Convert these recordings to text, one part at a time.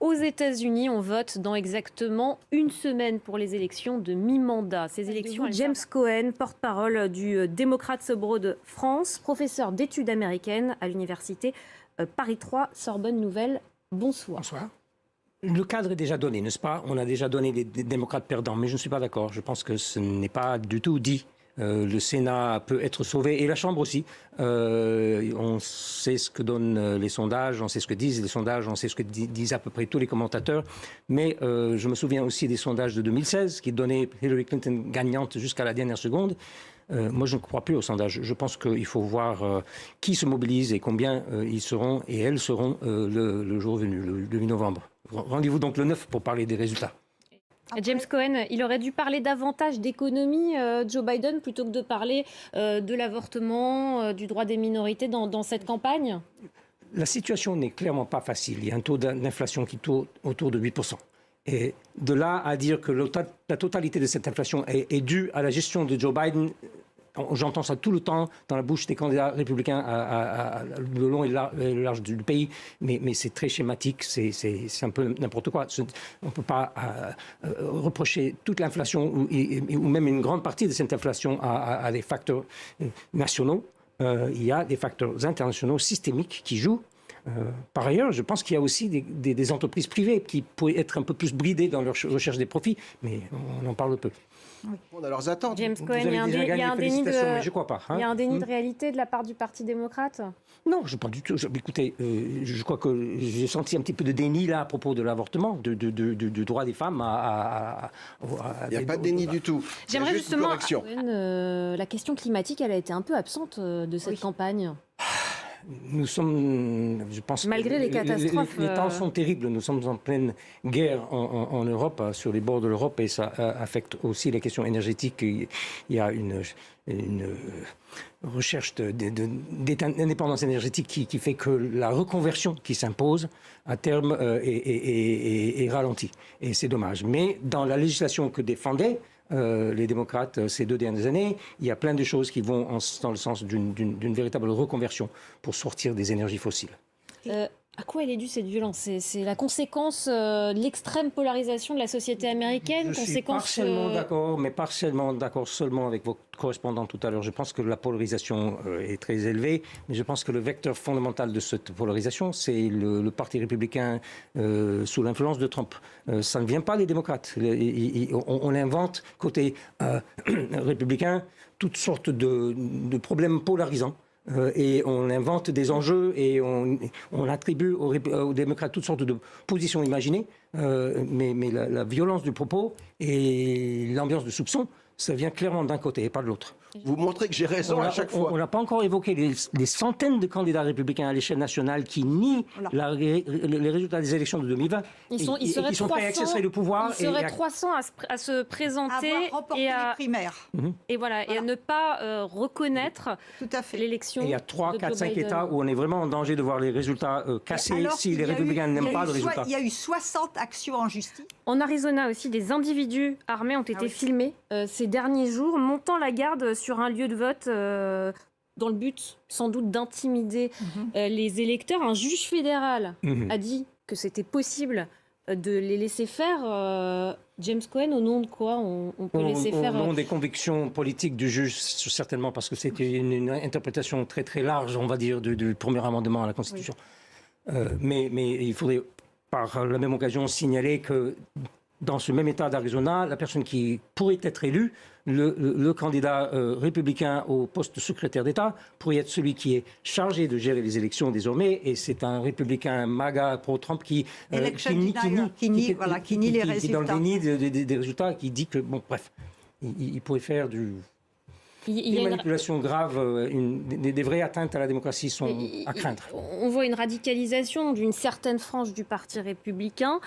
Aux États-Unis, on vote dans exactement une semaine pour les élections de mi-mandat. Ces élections, James Cohen, porte-parole du Democratic Abroad France, professeur d'études américaines à l'université Paris 3, Sorbonne Nouvelle. Bonsoir. Bonsoir. Le cadre est déjà donné, n'est-ce pas? On a déjà donné des démocrates perdants, mais je ne suis pas d'accord. Je pense que ce n'est pas du tout dit. Le Sénat peut être sauvé et la Chambre aussi. On sait ce que donnent les sondages, on sait ce que disent les sondages, on sait ce que disent à peu près tous les commentateurs. Mais je me souviens aussi des sondages de 2016 qui donnaient Hillary Clinton gagnante jusqu'à la dernière seconde. Moi, je ne crois plus aux sondages. Je pense qu'il faut voir qui se mobilise et combien ils seront et elles seront le jour venu, le 8 novembre. Rendez-vous donc le 9 pour parler des résultats. James Cohen, il aurait dû parler davantage d'économie, Joe Biden, plutôt que de parler de l'avortement, du droit des minorités dans cette campagne? La situation n'est clairement pas facile. Il y a un taux d'inflation qui tourne autour de 8%. Et de là à dire que la totalité de cette inflation est due à la gestion de Joe Biden, j'entends ça tout le temps dans la bouche des candidats républicains le long et le large du pays, mais c'est très schématique, c'est un peu n'importe quoi. On ne peut pas reprocher toute l'inflation ou même une grande partie de cette inflation à des facteurs nationaux. Il y a des facteurs internationaux systémiques qui jouent. Par ailleurs, je pense qu'il y a aussi des entreprises privées qui pourraient être un peu plus bridées dans leur recherche des profits, mais on en parle peu. On a leurs attentes. James Cohen, il y a un déni de réalité de la part du Parti démocrate? Non, je ne pas du tout. Écoutez, je crois que j'ai senti un petit peu de déni là à propos de l'avortement, du droit des femmes il n'y a pas de déni du tout. J'aimerais justement... la question climatique, elle a été un peu absente de cette campagne. Nous sommes, je pense, malgré les catastrophes. Les temps sont terribles. Nous sommes en pleine guerre en Europe, sur les bords de l'Europe, et ça affecte aussi la question énergétique. Il y a une recherche d'indépendance énergétique qui fait que la reconversion qui s'impose à terme est ralentie. Et c'est dommage. Mais dans la législation que défendaient les démocrates ces 2 dernières années, il y a plein de choses qui vont dans le sens d'une véritable reconversion pour sortir des énergies fossiles. À quoi elle est due cette violence? C'est la conséquence de l'extrême polarisation de la société américaine? Je suis partiellement d'accord, mais partiellement d'accord seulement avec votre correspondant tout à l'heure. Je pense que la polarisation est très élevée, mais je pense que le vecteur fondamental de cette polarisation, c'est le Parti républicain sous l'influence de Trump. Ça ne vient pas des démocrates. On invente, côté républicain, toutes sortes de problèmes polarisants. Et on invente des enjeux et on attribue aux démocrates toutes sortes de positions imaginées, mais la violence du propos et l'ambiance de soupçon, ça vient clairement d'un côté et pas de l'autre. Vous montrez que j'ai raison à chaque fois. On n'a pas encore évoqué les centaines de candidats républicains à l'échelle nationale qui nient les résultats des élections de 2020. Ils sont prêts à exercer le pouvoir. Ils seraient 300 à se présenter et à les primaires. Et voilà, et à ne pas reconnaître l'élection. Et il y a 3, 4, 5 États où on est vraiment en danger de voir les résultats cassés si les républicains n'aiment pas le résultat. Il y a eu 60 actions en justice. En Arizona aussi, des individus armés ont été filmés ces derniers jours, montant la garde sur un lieu de vote dans le but sans doute d'intimider les électeurs. Un juge fédéral a dit que c'était possible de les laisser faire. James Cohen, au nom de quoi on peut laisser faire? Au nom des convictions politiques du juge, certainement, parce que c'était une interprétation très très large, on va dire, du premier amendement à la Constitution. Mais il faudrait par la même occasion signaler que dans ce même État d'Arizona, la personne qui pourrait être élue, le candidat républicain au poste de secrétaire d'État, pourrait être celui qui est chargé de gérer les élections désormais, et c'est un républicain MAGA pro-Trump qui nie les résultats. Dans le déni des résultats, qui dit que, bon, bref, il pourrait faire des manipulations graves, des vraies atteintes à la démocratie sont à craindre. On voit une radicalisation d'une certaine frange du Parti républicain.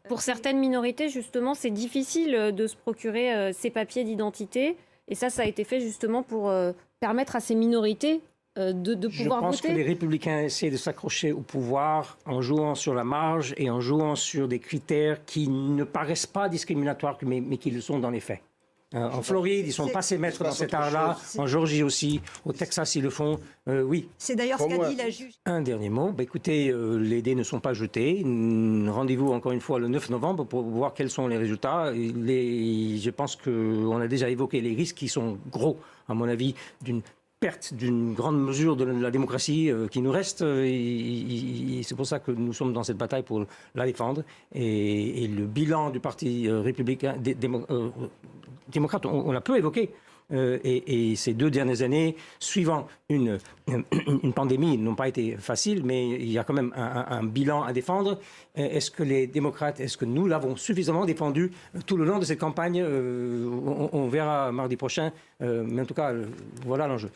Pour certaines minorités, justement, c'est difficile de se procurer ces papiers d'identité. Et ça a été fait justement pour permettre à ces minorités de pouvoir voter. Je pense que les républicains essaient de s'accrocher au pouvoir en jouant sur la marge et en jouant sur des critères qui ne paraissent pas discriminatoires, mais qui le sont dans les faits. En Floride, ils sont passés maîtres dans cet art-là. En Géorgie aussi. Au Texas, ils le font. Oui. C'est d'ailleurs ce qu'a dit la juge. Un dernier mot. Écoutez, les dés ne sont pas jetés. Rendez-vous encore une fois le 9 novembre pour voir quels sont les résultats. Je pense qu'on a déjà évoqué les risques qui sont gros, à mon avis, d'une perte d'une grande mesure de la démocratie qui nous reste. C'est pour ça que nous sommes dans cette bataille pour la défendre. Et le bilan du Parti républicain, démocrate, on l'a peu évoqué. Et ces 2 dernières années, suivant une pandémie, n'ont pas été faciles, mais il y a quand même un bilan à défendre. Est-ce que les démocrates, est-ce que nous l'avons suffisamment défendu tout le long de cette campagne? On verra mardi prochain, mais en tout cas, voilà l'enjeu.